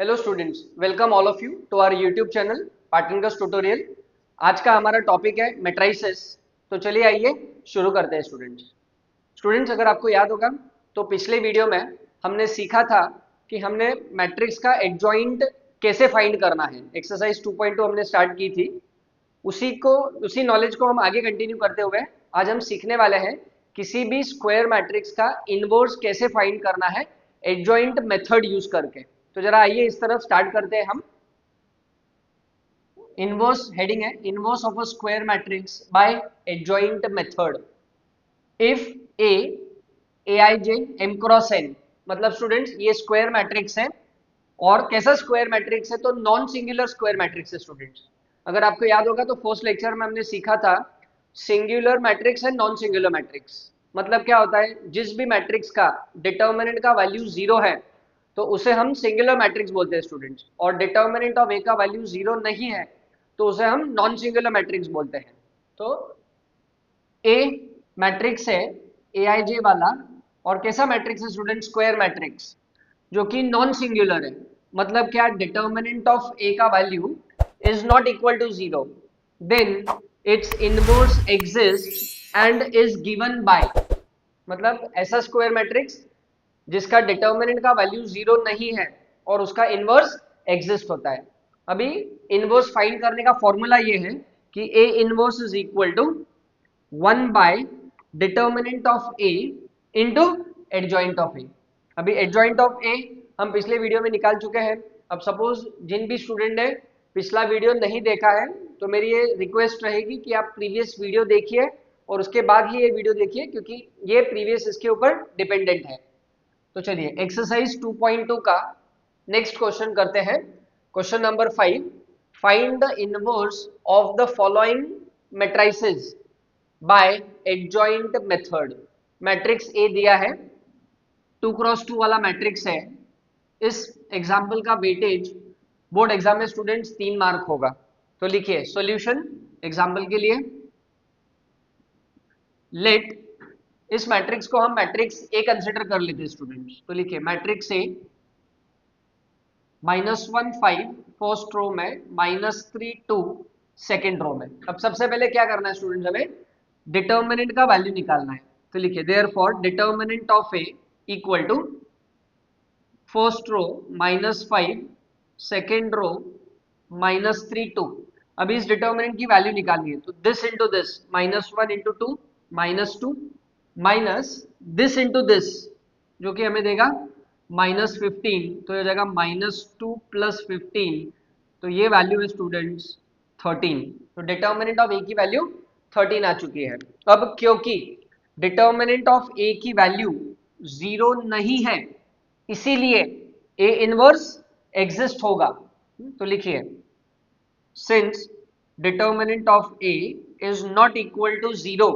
Hello students, welcome all of you to our YouTube channel partners tutorial. आज का हमारा topic है matrices. तो चलिए आइए शुरू करते हैं स्टूडेंट्स, अगर आपको याद होगा तो पिछले वीडियो में हमने सीखा था कि हमने मैट्रिक्स का एडजॉइंट कैसे फाइंड करना है। एक्सरसाइज 2.2 हमने स्टार्ट की थी। उसी नॉलेज को हम आगे कंटिन्यू करते हुए आज हम सीखने वाले हैं किसी भी स्क्वायर मैट्रिक्स का इनवर्स कैसे फाइंड करना है एडजॉइंट मेथड यूज करके। तो जरा आइए इस तरफ स्टार्ट करते हैं हम। इनवर्स हेडिंग है, inverse of a square matrix by adjoint method if A I J M cross N. मतलब स्टूडेंट्स ये स्क्वायर मैट्रिक्स है। और कैसा स्क्वायर मैट्रिक्स है? तो नॉन सिंगुलर स्क्वायर मैट्रिक्स है स्टूडेंट्स। अगर आपको याद होगा तो फर्स्ट लेक्चर में हमने सीखा था सिंगुलर मैट्रिक्स है नॉन सिंगुलर मैट्रिक्स। मतलब क्या होता है, जिस भी मैट्रिक्स का डिटर्मिनेंट का वैल्यू जीरो है तो उसे हम सिंगुलर मैट्रिक्स बोलते हैं स्टूडेंट्स। और डिटर्मिनेंट ऑफ ए का वैल्यू जीरो नहीं है तो उसे हम नॉन सिंगुलर मैट्रिक्स बोलते हैं। तो ए मैट्रिक्स है ए आई जे वाला। और कैसा मैट्रिक्स है स्टूडेंट? स्क्वायर मैट्रिक्स जो कि नॉन सिंगुलर है। मतलब क्या? डिटर्मिनेंट ऑफ ए का value is not equal to zero, then its inverse exist and is given by. मतलब ऐसा स्क्वायर मैट्रिक्स जिसका डिटर्मिनेंट का वैल्यू जीरो नहीं है और उसका इनवर्स एग्जिस्ट होता है। अभी इनवर्स फाइंड करने का फॉर्मूला ये है कि A inverse is equal to 1 by determinant of A into adjoint of A. अभी एडजॉइंट ऑफ ए हम पिछले वीडियो में निकाल चुके हैं। अब सपोज जिन भी स्टूडेंट ने पिछला वीडियो नहीं देखा है तो मेरी ये रिक्वेस्ट रहेगी कि आप प्रीवियस वीडियो देखिए और उसके बाद ही ये वीडियो देखिए, क्योंकि ये प्रीवियस इसके ऊपर डिपेंडेंट है। तो चलिए एक्सरसाइज 2.2 का नेक्स्ट क्वेश्चन करते हैं। Question number 5, find the inverse of the following matrices by adjoint method. Matrix A दिया है, 2x2 वाला मैट्रिक्स है। इस एग्जाम्पल का वेटेज बोर्ड एग्जाम में स्टूडेंट्स 3 मार्क होगा। तो लिखिए सॉल्यूशन एग्जाम्पल के लिए। लेट, इस मैट्रिक्स को हम मैट्रिक्स ए कंसिडर कर लेते हैं स्टूडेंट्स। तो लिखिए मैट्रिक्स ए -1 5 फर्स्ट रो में, -3 2 सेकेंड रो में। अब सबसे पहले क्या करना है स्टूडेंट्स, हमें डिटर्मिनेंट का वैल्यू निकालना है। तो लिखिए therefore determinant of A equal to first row -5 second row -3 2। अभी इस डिटर्मिनेंट की वैल्यू निकालनी है तो this into this, -1 into 2 -2 minus this into this जो कि हमें देगा -15। तो ये जाएगा -2 + 15। तो ये वैल्यू है स्टूडेंट्स 13। तो डिटर्मिनेंट ऑफ ए की वैल्यू 13 आ चुकी है। अब क्योंकि डिटर्मिनेंट ऑफ ए की वैल्यू जीरो नहीं है इसीलिए ए इनवर्स एग्जिस्ट होगा। तो लिखिए since determinant of A is not equal to zero,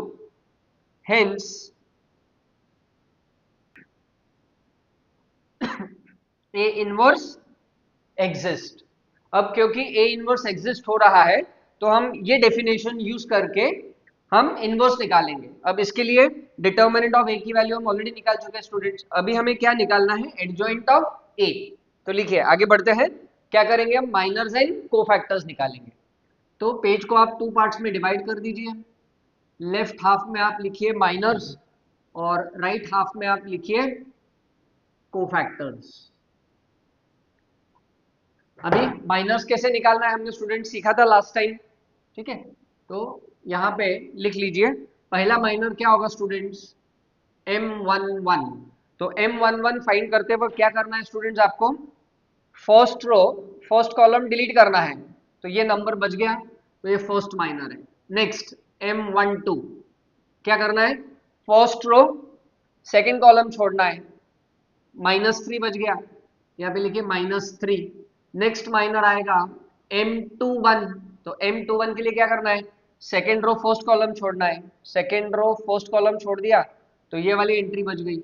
hence A inverse exist. अब क्योंकि ए इनवर्स एग्जिस्ट हो रहा है तो हम ये डेफिनेशन यूज करके हम इनवर्स निकालेंगे। अब इसके लिए डिटर्मिनेंट ऑफ ए की वैल्यू हम ऑलरेडी निकाल चुके हैं स्टूडेंट्स। अभी हमें क्या निकालना है? Adjoint of A. तो लिखिए आगे बढ़ते हैं, क्या करेंगे हम? माइनर्स एंड कोफैक्टर्स निकालेंगे। तो पेज को आप 2 पार्ट्स में डिवाइड कर दीजिए। लेफ्ट हाफ में आप लिखिए माइनर्स और राइट हाफ में आप लिखिए कोफैक्टर्स। अभी माइनस कैसे निकालना है हमने स्टूडेंट सीखा था लास्ट टाइम, ठीक है? तो यहाँ पे लिख लीजिए पहला माइनर क्या होगा स्टूडेंट्स? M11। तो M11 फाइंड करते वक्त क्या करना है स्टूडेंट्स आपको? First row first column delete करना है। तो ये नंबर बच गया, तो ये फर्स्ट माइनर है। नेक्स्ट M12 क्या करना है? फर्स्ट रो सेकेंड कॉलम छोड़ना है, -3 बच गया, यहाँ पे लिखिए -3। नेक्स्ट माइनर आएगा M21। तो M21 के लिए क्या करना है? सेकेंड रो फर्स्ट कॉलम छोड़ना है। सेकेंड रो फर्स्ट कॉलम छोड़ दिया तो ये वाली एंट्री बच गई।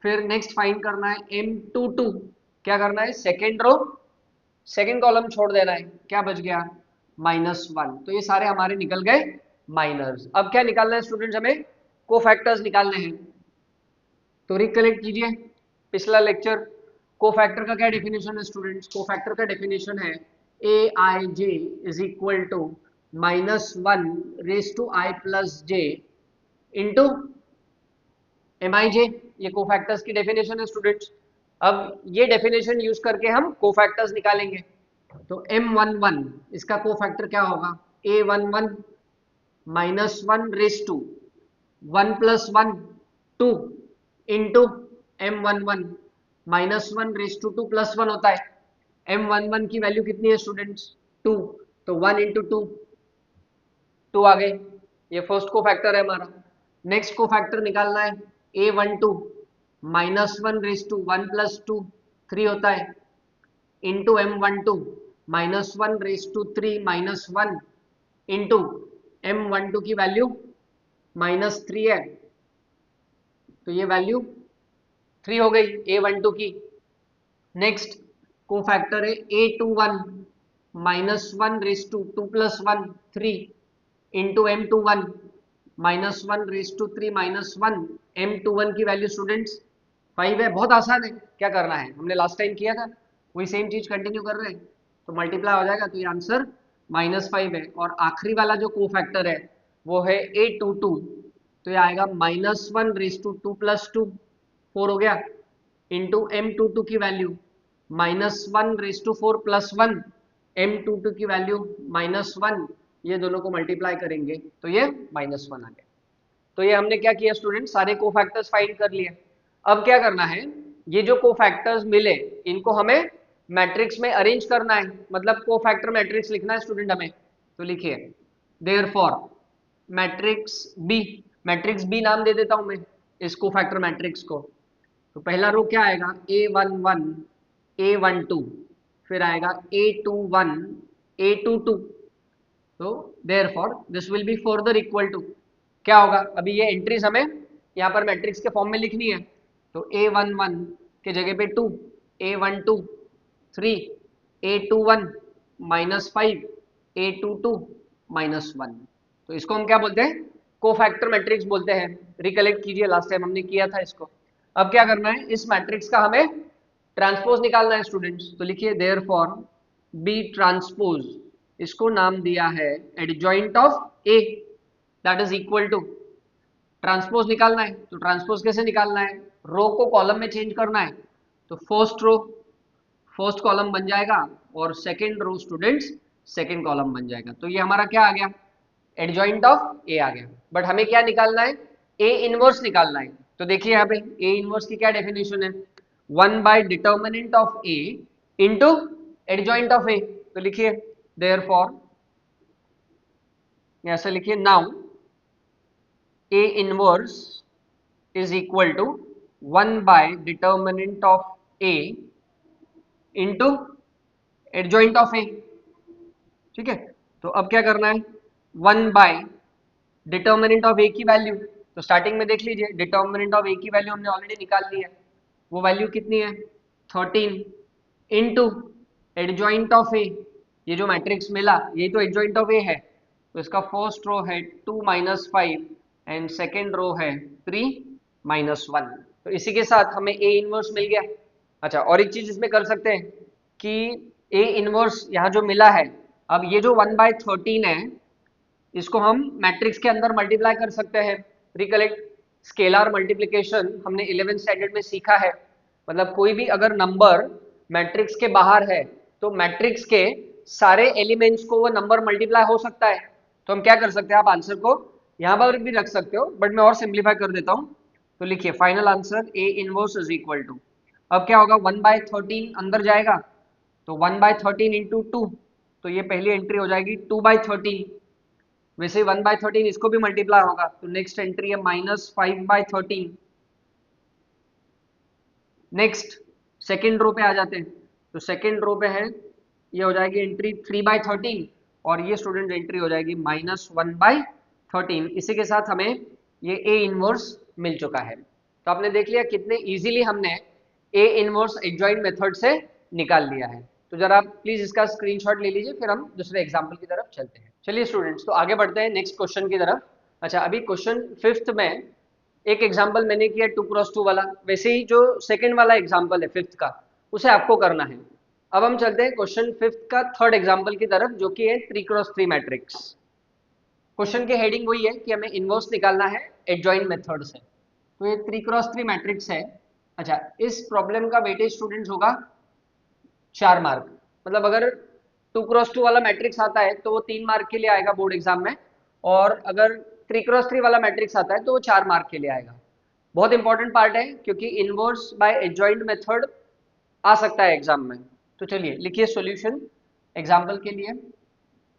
फिर नेक्स्ट फाइंड करना है M22। क्या करना है? सेकेंड रो सेकेंड कॉलम छोड़ देना है। क्या बच गया? -1। तो ये सारे हमारे निकल गए माइनर्स। अब क्या निकालना है स्टूडेंट्स? हमें कोफैक्टर्स निकालने हैं। तो रिकलेक्ट कीजिए पिछला लेक्चर। कोफैक्टर का क्या डेफिनेशन है स्टूडेंट्स? कोफैक्टर का डेफिनेशन है A I J is equal to -1 raise to I plus J into M I J. ये कोफैक्टर्स की डेफिनेशन है स्टूडेंट्स। अब ये डेफिनेशन यूज करके हम कोफैक्टर्स निकालेंगे। तो M11 इसका कोफैक्टर क्या होगा? A11 -1 raise to 1 + 1 2 into M11 -1 raise to 2 + 1 होता है। M11 की वैल्यू कितनी है स्टूडेंट्स? 2। तो 1 इंटू 2 2 आ गई। ये फर्स्ट को फैक्टर है हमारा। नेक्स्ट को फैक्टर निकालना है A12 -1 रेस टू 1 + 2 3 होता है into M12 -1 raise to 3 -1 into M12 की वैल्यू -3 है, तो ये वैल्यू 3 हो गई A12 की। नेक्स्ट को फैक्टर है A21 -1 raise to 2 + 1 3 into M21 -1 raise to 3 -1 M21 की वैल्यू स्टूडेंट्स 5 है। बहुत आसान है, क्या करना है, हमने लास्ट टाइम किया था वही सेम चीज कंटिन्यू कर रहे हैं। तो मल्टीप्लाई हो जाएगा, तो ये आंसर -5 है। और आखिरी वाला जो को फैक्टर है वो है A22, तो ये आएगा -1 रेस टू 2 + 2 4 हो गया इंटू M22 की वैल्यू -1 रेस टू 4 + 1 M22 की वैल्यू -1। ये दोनों को मल्टीप्लाई करेंगे तो ये -1 आ गया। तो ये हमने क्या किया स्टूडेंट, सारे कोफैक्टर्स फाइंड कर लिए। अब क्या करना है, ये जो कोफैक्टर्स मिले इनको हमें मैट्रिक्स में अरेंज करना है, मतलब कोफैक्टर मैट्रिक्स लिखना है स्टूडेंट हमें। तो लिखिए देयरफॉर मैट्रिक्स बी नाम दे देता हूं मैं इस कोफैक्टर मैट्रिक्स को। तो पहला रो क्या आएगा, A11 A12, फिर आएगा A21 A22। तो therefore this will be further equal to क्या होगा, अभी ये एंट्रीज हमें यहाँ पर मैट्रिक्स के फॉर्म में लिखनी है। तो A11 के जगह पे 2, A12 3, A21 -5, A22 -1। तो इसको हम क्या बोलते हैं, कोफैक्टर मैट्रिक्स बोलते हैं। रिकलेक्ट कीजिए लास्ट टाइम हमने किया था इसको। अब क्या करना है, इस मैट्रिक्स का हमें ट्रांसपोज निकालना है स्टूडेंट्स। तो लिखिए देयरफॉर बी ट्रांसपोज, इसको नाम दिया है adjoint of A, that is equal to transpose निकालना है। तो ट्रांसपोज कैसे निकालना है, रो को कॉलम में चेंज करना है। तो फर्स्ट रो फर्स्ट कॉलम बन जाएगा और second row students second column बन जाएगा। तो ये हमारा क्या आ गया, एडजॉइंट ऑफ ए आ गया। बट हमें क्या निकालना है, ए इनवर्स निकालना है। तो देखिए यहाँ पे ए इनवर्स की क्या डेफिनेशन है, one by determinant of A into adjoint of A. तो लिखिए देयरफॉर, ऐसे लिखिए now A inverse is equal to one by determinant of A into adjoint of A। ठीक है, तो अब क्या करना है, 1/डिटर्मिनेंट ऑफ A की वैल्यू। तो स्टार्टिंग में देख लीजिए डिटर्मिनेंट ऑफ A की वैल्यू हमने ऑलरेडी निकाल ली है, वो वैल्यू कितनी है 13 इंटू एडजॉइंट ऑफ A। ये जो मैट्रिक्स मिला यही तो एडजॉइंट ऑफ A है। तो इसका फर्स्ट रो है 2 -5 एंड सेकेंड रो है 3 -1। तो इसी के साथ हमें ए इनवर्स मिल गया। अच्छा, और एक चीज इसमें कर सकते हैं कि ए इनवर्स यहाँ जो मिला है, अब ये जो 1/13 है इसको हम मैट्रिक्स के अंदर मल्टीप्लाई कर सकते हैं। रिकलेक्ट, स्केलर मल्टीप्लिकेशन हमने 11th स्टैंडर्ड में सीखा है। मतलब कोई भी अगर नंबर मैट्रिक्स के बाहर है तो मैट्रिक्स के सारे एलिमेंट्स को वो नंबर मल्टीप्लाई हो सकता है। तो हम क्या कर सकते हैं, आप आंसर को यहाँ पर भी रख सकते हो बट मैं और सिंप्लीफाई कर देता हूँ। तो लिखिए final answer A inverse is equal to, अब क्या होगा 1/13 अंदर जाएगा तो 1/13 इंटू 2, तो ये पहली एंट्री हो जाएगी 2/13। वैसे 1/13 इसको भी मल्टीप्लाई होगा तो नेक्स्ट एंट्री है -5/13। नेक्स्ट सेकेंड रो पे आ जाते हैं। तो सेकेंड रो पे है, ये हो जाएगी एंट्री 3/13 और ये स्टूडेंट एंट्री हो जाएगी -1/13। इसी के साथ हमें ये ए इनवर्स मिल चुका है। तो आपने देख लिया कितने इजीली हमने ए इनवर्स एडजॉइंट मेथड से निकाल लिया है। तो जरा आप प्लीज इसका स्क्रीनशॉट ले लीजिए, फिर हम दूसरे एग्जाम्पल की तरफ चलते हैं। चलिए स्टूडेंट्स, तो आगे बढ़ते हैं नेक्स्ट क्वेश्चन की तरफ। अच्छा, अभी क्वेश्चन 5th में एक एग्जाम्पल मैंने किया 2 × 2 वाला, वैसे ही जो सेकंड वाला एग्जाम्पल है 5th का उसे आपको करना है। अब हम चलते हैं क्वेश्चन 5 का थर्ड एग्जाम्पल की तरफ, जो कि है 3x3 मैट्रिक्स। क्वेश्चन की हेडिंग वही है कि हमें इनवर्स निकालना है एडजॉइंट मेथड से। तो ये 3x3 मैट्रिक्स है। अच्छा, इस प्रॉब्लम का वेटेज स्टूडेंट्स होगा 4 मार्क। मतलब अगर 2x2 वाला मैट्रिक्स आता है तो वो 3 मार्क के लिए आएगा बोर्ड एग्जाम में, और अगर 3x3 वाला मैट्रिक्स आता है तो वो 4 मार्क के लिए आएगा। बहुत इंपॉर्टेंट पार्ट है क्योंकि इनवर्स बाय एडजॉइंट मेथड आ सकता है एग्जाम में। तो चलिए लिखिए सॉल्यूशन एग्जाम्पल के लिए।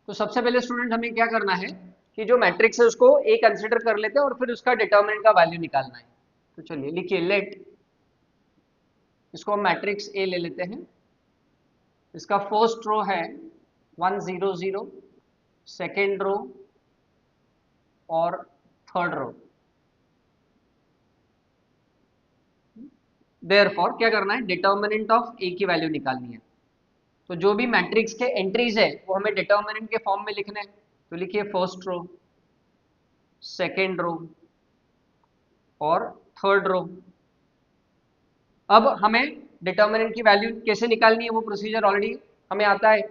तो सबसे पहले स्टूडेंट हमें क्या करना है कि जो मैट्रिक्स है उसको ए कंसिडर कर लेते हैं और फिर उसका डिटर्मिनेंट का वैल्यू निकालना है। तो चलिए लिखिए लेट, इसको हम मैट्रिक्स ए ले लेते हैं। इसका फर्स्ट रो है 1 0 0, सेकेंड रो और थर्ड रो। देयरफॉर क्या करना है, डिटर्मिनेंट ऑफ ए की वैल्यू निकालनी है। तो जो भी मैट्रिक्स के एंट्रीज है वो हमें डिटर्मिनेंट के फॉर्म में लिखने हैं। तो लिखिए फर्स्ट रो, सेकेंड रो और थर्ड रो। अब हमें डिटर्मिनेंट की वैल्यू कैसे निकालनी है वो प्रोसीजर ऑलरेडी हमें आता है।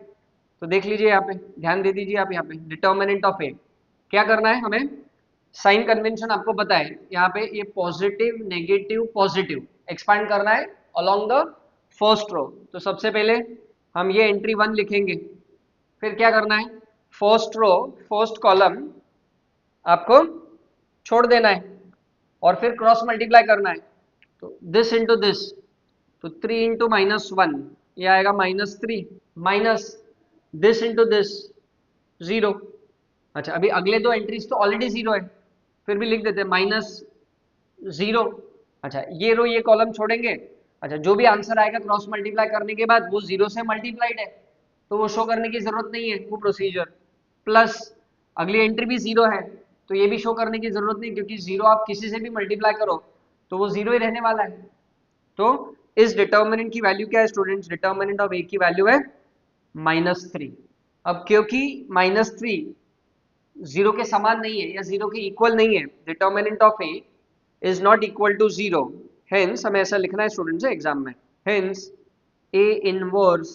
तो देख लीजिए यहाँ पे, ध्यान दे दीजिए आप। यहाँ पे डिटर्मिनेंट ऑफ ए क्या करना है हमें, साइन कन्वेंशन आपको पता है। यहाँ पे ये पॉजिटिव नेगेटिव पॉजिटिव एक्सपांड करना है अलोंग द फर्स्ट रो। तो सबसे पहले हम ये एंट्री 1 लिखेंगे। फिर क्या करना है, फर्स्ट रो फर्स्ट कॉलम आपको छोड़ देना है और फिर क्रॉस मल्टीप्लाई करना है। तो दिस इंटू दिस, तो 3 इंटू -1 ये आएगा -3, माइनस दिस इंटू दिस 0। अच्छा, अभी अगले दो एंट्रीज तो ऑलरेडी 0 है, फिर भी लिख देते हैं -0। अच्छा, ये रो ये कॉलम छोड़ेंगे। अच्छा, जो भी आंसर आएगा क्रॉस मल्टीप्लाई करने के बाद वो 0 से मल्टीप्लाइड है, तो वो शो करने की जरूरत नहीं है वो प्रोसीजर। प्लस अगली एंट्री भी 0 है तो ये भी शो करने की जरूरत नहीं, क्योंकि 0 आप किसी से भी मल्टीप्लाई करो तो वो 0 ही रहने वाला है। तो इस डिटर्मिनेंट की वैल्यू क्या है स्टूडेंट्स, डिटर्मिनेंट ऑफ ए की वैल्यू है -3। अब क्योंकि -3 0 के समान नहीं है या 0 के इक्वल नहीं है, determinant of A is not equal to 0, hence हमें ऐसा लिखना है स्टूडेंट्स एग्जाम में, hence A inverse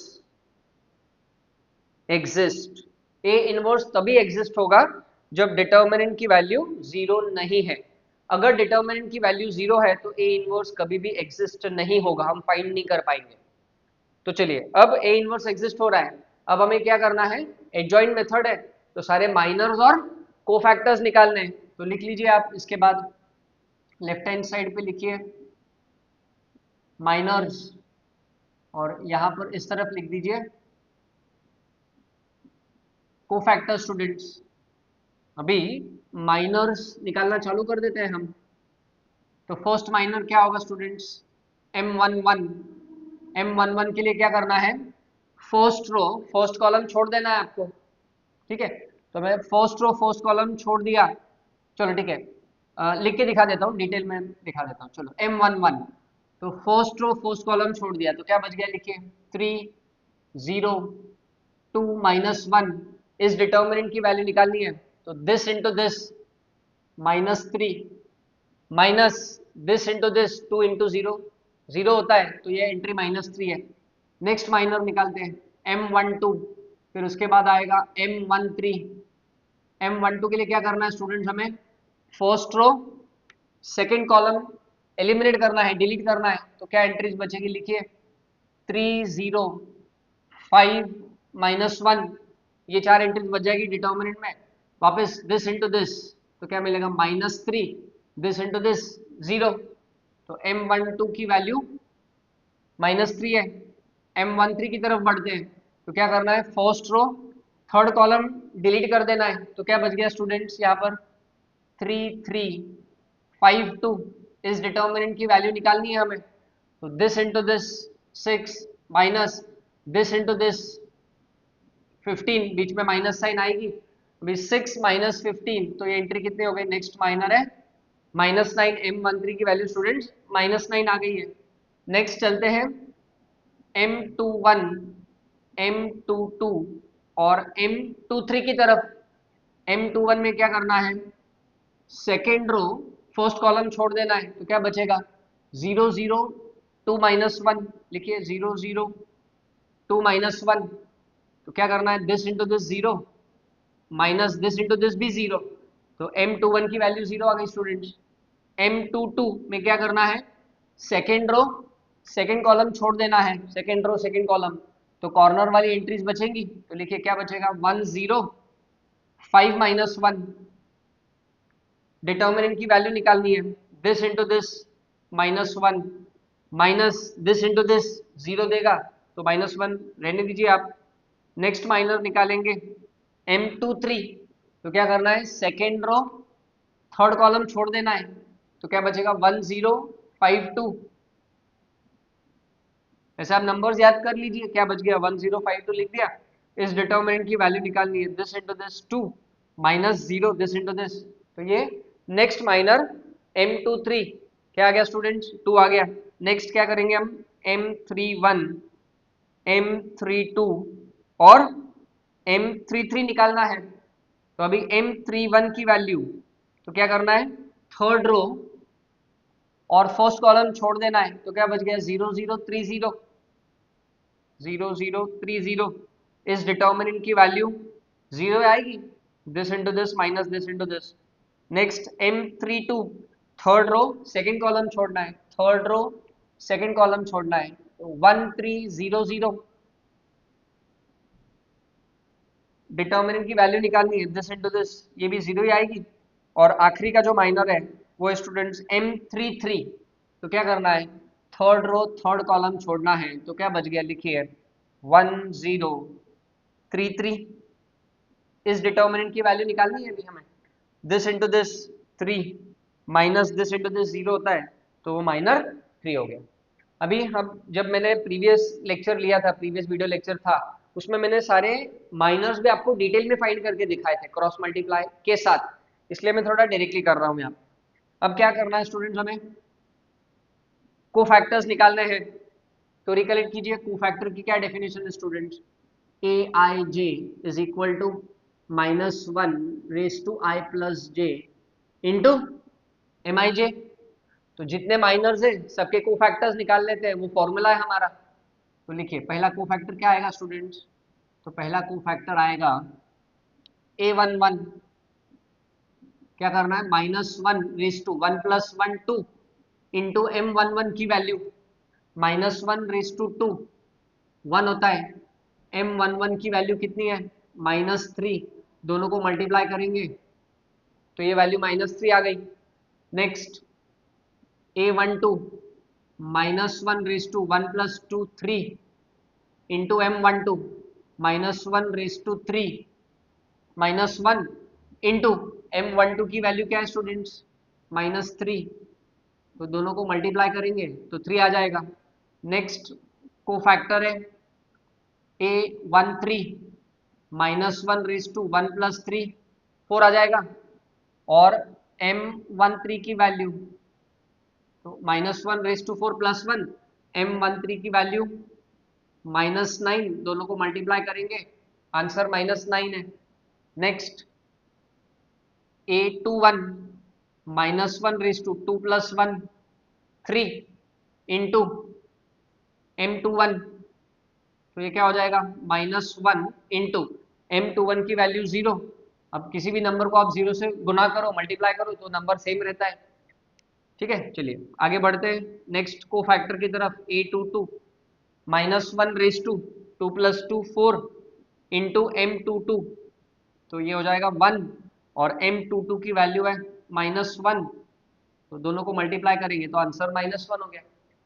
exist. A inverse तभी एग्जिस्ट होगा जब डिटर्मिनेंट की वैल्यू 0 नहीं है। अगर डिटर्मिनेंट की वैल्यू 0 है तो ए इनवर्स कभी भी एग्जिस्ट नहीं होगा, हम फाइंड नहीं कर पाएंगे। तो चलिए अब ए इनवर्स एग्जिस्ट हो रहा है, अब हमें क्या करना है, एडजॉइंट मेथड है तो सारे माइनर्स और कोफैक्टर्स निकालने हैं। तो लिख लीजिए आप, इसके बाद लेफ्ट हैंड साइड पे लिखिए माइनर्स और यहां पर इस तरफ लिख दीजिए कोफैक्टर स्टूडेंट्स। अभी माइनर्स निकालना चालू कर देते हैं हम। तो फर्स्ट माइनर क्या होगा स्टूडेंट्स, M11। M11 के लिए क्या करना है, फर्स्ट रो फर्स्ट कॉलम छोड़ देना है आपको, ठीक है। तो मैं फर्स्ट रो फर्स्ट कॉलम छोड़ दिया, चलो ठीक है, लिख के दिखा देता हूँ, डिटेल में दिखा देता हूँ। चलो M11, तो फर्स्ट रो फर्स्ट कॉलम छोड़ दिया तो क्या बच गया, लिखिए 3 0 2 -1। इस डिटर्मिनेंट की वैल्यू निकालनी है तो this into this -3 minus this into this 2 into 0, 0 होता है तो ये एंट्री -3 है। नेक्स्ट माइनर निकालते हैं M12, फिर उसके बाद आएगा M13। M12 के लिए क्या करना है स्टूडेंट्स, हमें first row second column eliminate करना है, डिलीट करना है। तो क्या एंट्रीज बचेगी, लिखिए 3 0 5 -1, ये 4 एंट्रीज बच जाएगी डिटर्मिनेंट में। वापस दिस इंटू दिस, तो क्या मिलेगा -3, दिस इंटू दिस 0। तो M12 की वैल्यू -3 है। M13 की तरफ बढ़ते हैं तो क्या करना है, first row third column delete कर देना है। तो क्या बच गया स्टूडेंट्स यहाँ पर 3 3 5 2। इस डिटर्मिनेंट की वैल्यू निकालनी है हमें, तो this into this 6 minus this into this 15, बीच में माइनस साइन आएगी। अभी 6 -15, तो ये एंट्री कितनी हो गई, नेक्स्ट माइनर है -9। M13 की वैल्यू स्टूडेंट्स -9 आ गई है। नेक्स्ट चलते हैं M21 M22 और M23 की तरफ। M21 में क्या करना है, सेकेंड रो फर्स्ट कॉलम छोड़ देना है तो क्या बचेगा 0 0 2 माइनस 1 लिखिए 0 0, 2 माइनस 1, तो क्या करना है, this into this 0 minus this into this भी 0, तो M21 की वैल्यू 0 आ गई स्टूडेंट्स। M22 में क्या करना है, सेकेंड रो सेकेंड कॉलम छोड़ देना है, सेकेंड रो सेकेंड कॉलम, तो कॉर्नर वाली एंट्रीज बचेंगी, तो लिखिए क्या बचेगा 1 0 5 माइनस 1, डिटर्मिनेंट की वैल्यू निकालनी है, this into this minus 1 minus this into this 0 देगा, तो माइनस 1 रहने दीजिए आप। नेक्स्ट माइनर निकालेंगे M23, तो क्या करना है, सेकेंड रो थर्ड कॉलम छोड़ देना है, तो क्या बचेगा 1 0 5 2, ऐसे आप नंबर्स याद कर लीजिए, क्या बच गया 1 0 5 2 लिख दिया। इस डिटर्मिनेंट की वैल्यू निकालनी है, this into this 2 minus 0 this into this, तो ये नेक्स्ट माइनर M23 क्या आ गया स्टूडेंट्स, 2 आ गया। नेक्स्ट क्या करेंगे हम, M31 M32 और M33 निकालना है, तो अभी M31 की वैल्यू, तो क्या करना है, थर्ड रो और फर्स्ट कॉलम छोड़ देना है, तो क्या बच गया 0 0 3 0 0 0 3 0, इस डिटर्मिनेंट की वैल्यू 0 आएगी, this into this minus this into this. Next M32 third row second column छोड़ना है, थर्ड रो सेकेंड कॉलम छोड़ना है, तो 1 3 0 0, डिटर्मिनेंट की वैल्यू निकालनी है, दिस इंटू दिस, ये भी 0 ही आएगी। और आखिरी का जो माइनर है वो स्टूडेंट्स M33, तो क्या करना है, थर्ड रो थर्ड कॉलम छोड़ना है, तो क्या बच गया, लिखिए 1 0 3 3, इस डिटर्मिनेंट की वैल्यू निकालनी है अभी हमें, this into this 3 minus this into this 0 होता है, तो वो माइनर 3 हो गया। अभी हम जब मैंने प्रीवियस लेक्चर लिया था, प्रीवियस वीडियो लेक्चर था, उसमें मैंने सारे माइनर्स भी आपको डिटेल में फाइंड करके दिखाए थे क्रॉस मल्टीप्लाई के साथ, इसलिए मैं थोड़ा डायरेक्टली कर रहा हूँ यहाँ। अब क्या करना है स्टूडेंट्स, हमें कोफैक्टर्स निकालने हैं, तो रिकलेक्ट कीजिए कोफैक्टर की क्या डेफिनेशन है students, A I J is equal to minus 1 raise to I plus J into M I J, तो जितने माइनर्स है सबके कोफैक्टर्स निकाल लेते हैं, वो फॉर्मूला है हमारा। तो लिखिए पहला कोफैक्टर क्या आएगा स्टूडेंट्स, तो पहला कोफैक्टर आएगा A11, क्या करना है, minus 1 raise to 1 plus 1 2 into M11 की वैल्यू, माइनस 1 रेस टू 2 1 होता है, M11 की वैल्यू कितनी है, माइनस 3, दोनों को मल्टीप्लाई करेंगे तो ये वैल्यू माइनस 3 आ गई। Next A12 minus 1 raise to 1 plus 2 3 into M12 minus 1 raise to 3 minus 1 into M12 की वैल्यू क्या है स्टूडेंट्स, माइनस 3, तो दोनों को मल्टीप्लाई करेंगे तो 3 आ जाएगा। नेक्स्ट कोफैक्टर है A13 minus 1 raise to 1 plus 3 4 आ जाएगा, और M13 की वैल्यू, तो minus 1 raise to 4 plus 1, M13 की वैल्यू माइनस 9, दोनों को मल्टीप्लाई करेंगे आंसर माइनस 9 है। Next A21 minus 1 raise to 2 plus 1 3 into M21, तो ये क्या हो जाएगा माइनस 1 इंटू M21 की वैल्यू 0, अब किसी भी नंबर को आप 0 से गुना करो मल्टीप्लाई करो तो नंबर सेम रहता है, ठीक है। चलिए आगे बढ़ते हैं नेक्स्ट कोफैक्टर की तरफ, A22 minus 1 raise to 2 plus 2 4 into M22, तो ये हो जाएगा 1, और M22 की वैल्यू है माइनस 1, तो दोनों को मल्टीप्लाई करेंगे तो आंसर माइनस 1 हो गया।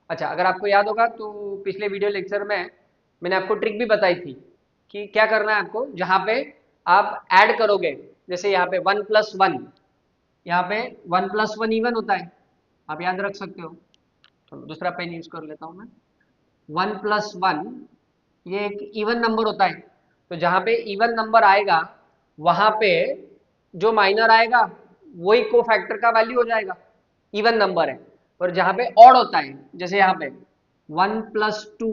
अच्छा, अगर आपको याद होगा तो पिछले वीडियो लेक्चर में मैंने आपको ट्रिक भी बताई थी कि क्या करना है आपको, जहाँ पे आप ऐड करोगे, जैसे यहाँ पे 1 प्लस 1, यहाँ पे 1 प्लस 1 इवन होता है, आप याद रख सकते हो। तो दूसरा पेन यूज कर लेता हूँ मैं, 1 प्लस 1 ये एक इवन नंबर होता है, तो जहाँ पे इवन नंबर आएगा वहाँ पे जो माइनर आएगा वही कोफैक्टर का वैल्यू हो जाएगा, इवन नंबर है। और जहाँ पे ऑड होता है, जैसे यहाँ पे 1 प्लस 2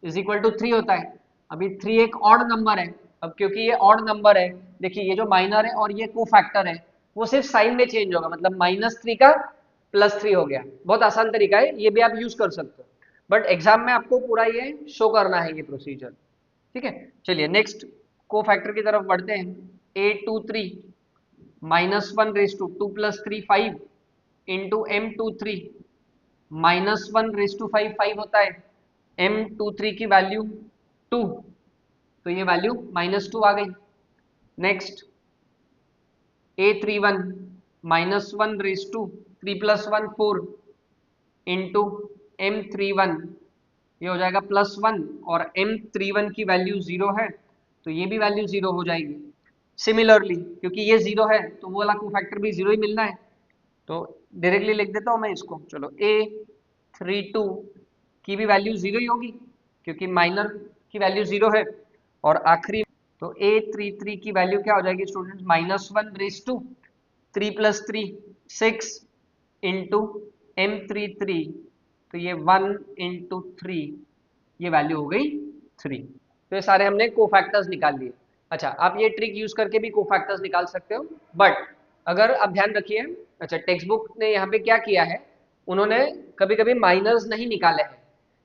इज इक्वल टू 3 होता है, अभी 3 एक ऑड नंबर है, अब क्योंकि ये ऑड नंबर है, देखिए ये जो माइनर है और ये कोफैक्टर है वो सिर्फ साइन में चेंज होगा, मतलब माइनस 3 का प्लस 3 हो गया, बहुत आसान तरीका है, ये भी आप यूज कर सकते हो। बट एग्जाम में आपको पूरा ये शो करना है ये प्रोसीजर, ठीक है। चलिए नेक्स्ट को फैक्टर की तरफ बढ़ते हैं। 823 -1/2 + 3 5 इंटू M23 -1/5 5 होता है। M23 की वैल्यू 2, तो ये वैल्यू -2 आ गई। नेक्स्ट A31 -1/3 + 1 4 इंटू M31, ये हो जाएगा +1, और M31 की वैल्यू 0 है तो ये भी वैल्यू 0 हो जाएगी। सिमिलरली क्योंकि ये 0 है तो वो वाला कोफैक्टर भी 0 ही मिलना है, तो डायरेक्टली लिख देता हूँ मैं इसको। चलो A32 की भी वैल्यू 0 ही होगी क्योंकि माइनर की वैल्यू 0 है, और आखिरी तो A33 की वैल्यू क्या हो जाएगी स्टूडेंट्स, -1/3 + 3 6 इंटू M33, तो ये 1 इंटू 3, ये वैल्यू हो गई 3। तो ये सारे हमने कोफैक्टर्स निकाल लिए। अच्छा, आप ये ट्रिक यूज करके भी कोफैक्टर्स निकाल सकते हो, बट अगर आप ध्यान रखिए, अच्छा टेक्स्ट बुक ने यहाँ पे क्या किया है, उन्होंने कभी कभी माइनर्स नहीं निकाले हैं,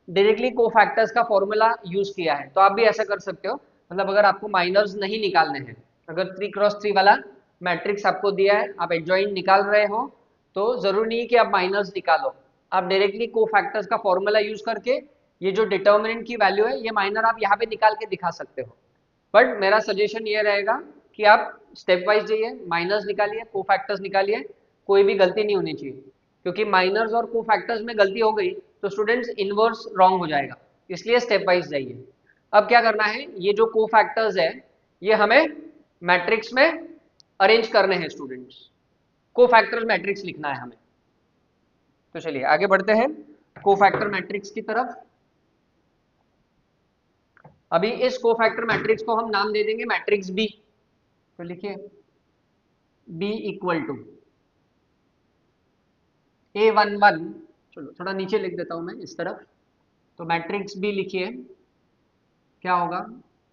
डायरेक्टली कोफैक्टर्स का फॉर्मूला यूज किया है। तो आप भी ऐसा कर सकते हो, मतलब अगर आपको माइनर्स नहीं निकालने हैं, अगर 3x3 वाला मैट्रिक्स आपको दिया है, आप एडजॉइंट निकाल रहे हो, तो जरूरी नहीं कि आप माइनर्स निकालो, आप डायरेक्टली कोफैक्टर्स का फॉर्मूला यूज करके ये जो डिटर्मिनेंट की वैल्यू है ये माइनर आप यहाँ पे निकाल के दिखा सकते हो। बट मेरा सजेशन ये रहेगा कि आप स्टेप वाइज जाइए, माइनर्स निकालिए, कोफैक्टर्स निकालिए, कोई भी गलती नहीं होनी चाहिए, क्योंकि माइनर्स और कोफैक्टर्स में गलती हो गई तो स्टूडेंट्स इनवर्स रॉन्ग हो जाएगा, इसलिए स्टेप वाइज जाइए। अब क्या करना है, ये जो कोफैक्टर्स है ये हमें मैट्रिक्स में अरेंज करने हैं स्टूडेंट्स, कोफैक्टर मैट्रिक्स लिखना है हमें। तो चलिए आगे बढ़ते हैं कोफैक्टर मैट्रिक्स की तरफ। अभी इस कोफैक्टर मैट्रिक्स को हम नाम दे देंगे मैट्रिक्स बी। तो लिखिए B इक्वल टू A11, चलो थोड़ा नीचे लिख देता हूं मैं इस तरफ, तो मैट्रिक्स बी लिखिए क्या होगा,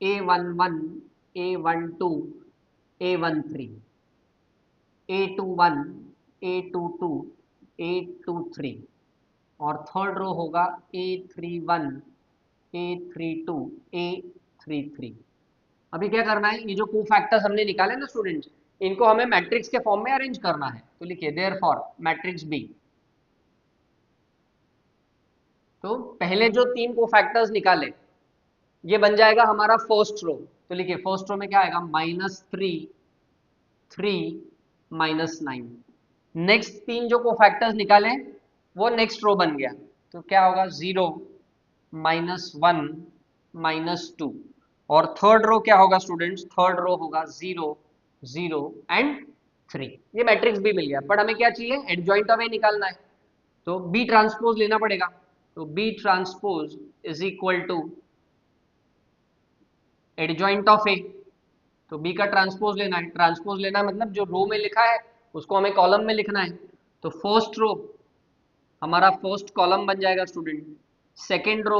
A11 A12 A13 A21 A22 A23, और थर्ड रो होगा A31 A32 A33। अभी क्या करना है, ये जो कोफैक्टर्स हमने निकाले ना स्टूडेंट्स, इनको हमें मैट्रिक्स के फॉर्म में अरेंज करना है। तो लिखिए देयरफॉर मैट्रिक्स बी, तो पहले जो 3 कोफैक्टर्स निकाले ये बन जाएगा हमारा फर्स्ट रो। तो लिखिए फर्स्ट रो में क्या आएगा, -3 3 -9। नेक्स्ट 3 जो कोफैक्टर्स निकाले वो नेक्स्ट रो बन गया, तो क्या होगा 0 -1 -2, और थर्ड रो क्या होगा स्टूडेंट्स, थर्ड रो होगा 0 0 एंड 3। ये मैट्रिक्स भी मिल गया, बट हमें क्या चाहिए, एडजॉइंट ऑफ ए निकालना है, तो बी ट्रांसपोज लेना पड़ेगा। तो B transpose is equal to adjoint of A, तो बी का ट्रांसपोज लेना है, ट्रांसपोज लेना मतलब जो रो में लिखा है उसको हमें कॉलम में लिखना है। तो फर्स्ट रो हमारा फर्स्ट कॉलम बन जाएगा स्टूडेंट, सेकेंड रो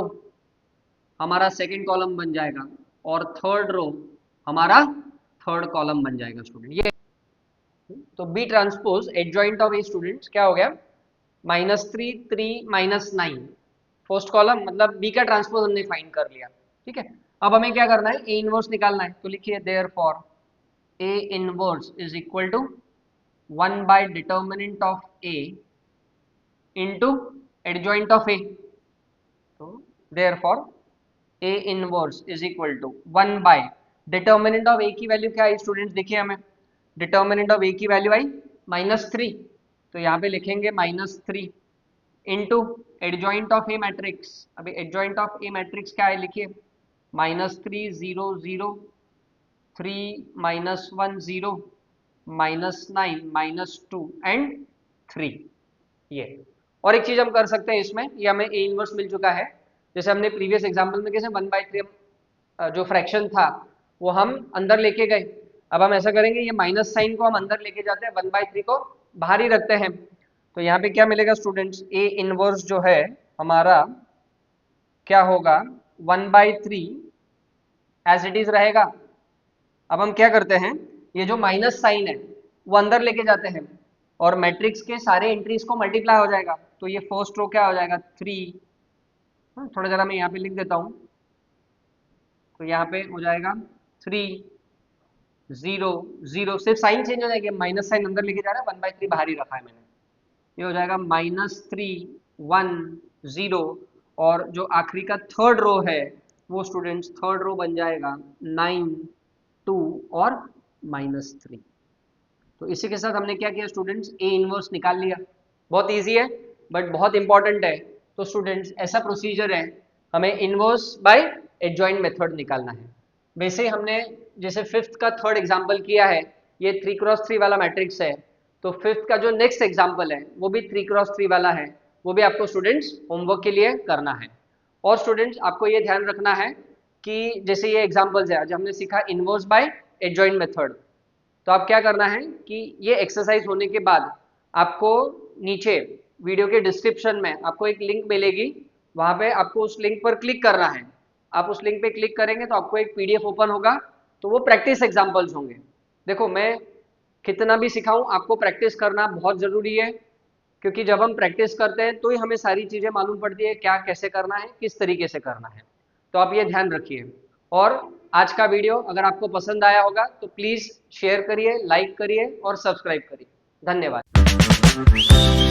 हमारा सेकेंड कॉलम बन जाएगा, और थर्ड रो हमारा थर्ड कॉलम बन जाएगा स्टूडेंट। ये तो B transpose adjoint of A students क्या हो गया, -3 3 -9, फर्स्ट कॉलम मतलब बी का ट्रांसपोज हमने फाइंड कर लिया, ठीक है। अब हमें क्या करना है, ए इनवर्स निकालना है। तो लिखिए therefore A inverse is equal to 1 by determinant of A into adjoint of A. तो therefore A inverse is equal to 1 by determinant of A की वैल्यू क्या है स्टूडेंट्स, देखिए हमें डिटर्मिनेंट ऑफ ए की वैल्यू आई -3, तो यहाँ पे लिखेंगे -3 into adjoint of A matrix. अभी एडजॉइंट ऑफ ए मैट्रिक्स क्या है, लिखिए -3 0 0 3 -1 0 -9 -2 एंड 3। ये और एक चीज हम कर सकते हैं इसमें, ये हमें ए इनवर्स मिल चुका है, जैसे हमने प्रीवियस एग्जाम्पल में कैसे 1/3 जो फ्रैक्शन था वो हम अंदर लेके गए, अब हम ऐसा करेंगे ये माइनस साइन को हम अंदर लेके जाते हैं, 1/3 को बाहर ही रखते हैं। तो यहाँ पे क्या मिलेगा स्टूडेंट्स, ए इनवर्स जो है हमारा क्या होगा, 1/3 एज इट इज रहेगा। अब हम क्या करते हैं, ये जो माइनस साइन है वो अंदर लेके जाते हैं, और मैट्रिक्स के सारे एंट्रीज को मल्टीप्लाई हो जाएगा, तो ये फर्स्ट रो क्या हो जाएगा 3 थोड़ा जरा मैं यहाँ पे लिख देता हूँ, तो यहाँ पे हो जाएगा 3 0 0, सिर्फ साइन चेंज हो जाएगी, माइनस साइन अंदर लेके जा रहा है, 1/3 बाहर ही रखा है मैंने। ये हो जाएगा -3 1 0, और जो आखिरी का थर्ड रो है वो स्टूडेंट्स थर्ड रो बन जाएगा 9 2 और -3। तो इसी के साथ हमने क्या किया स्टूडेंट्स, ए इनवर्स निकाल लिया। बहुत इजी है बट बहुत इंपॉर्टेंट है। तो स्टूडेंट्स ऐसा प्रोसीजर है, हमें इनवर्स बाय एडजॉइंट मेथड निकालना है। वैसे हमने जैसे फिफ्थ का थर्ड एग्जाम्पल किया है, ये 3x3 वाला मैट्रिक्स है, तो फिफ्थ का जो नेक्स्ट एग्जाम्पल है वो भी 3x3 वाला है, वो भी आपको स्टूडेंट्स होमवर्क के लिए करना है। और स्टूडेंट्स आपको ये ध्यान रखना है कि जैसे ये एग्जाम्पल्स है, आज हमने सीखा इनवर्स बाय एडजॉइंट मेथड, तो आप क्या करना है कि ये एक्सरसाइज होने के बाद आपको नीचे वीडियो के डिस्क्रिप्शन में आपको एक लिंक मिलेगी, वहां पे आपको उस लिंक पर क्लिक करना है। आप उस लिंक पे क्लिक करेंगे तो आपको एक पीडीएफ ओपन होगा, तो वो प्रैक्टिस एग्जाम्पल्स होंगे। देखो मैं कितना भी सिखाऊं, आपको प्रैक्टिस करना बहुत ज़रूरी है, क्योंकि जब हम प्रैक्टिस करते हैं तो ही हमें सारी चीज़ें मालूम पड़ती है, क्या कैसे करना है, किस तरीके से करना है। तो आप ये ध्यान रखिए। और आज का वीडियो अगर आपको पसंद आया होगा तो प्लीज़ शेयर करिए, लाइक करिए और सब्सक्राइब करिए। धन्यवाद।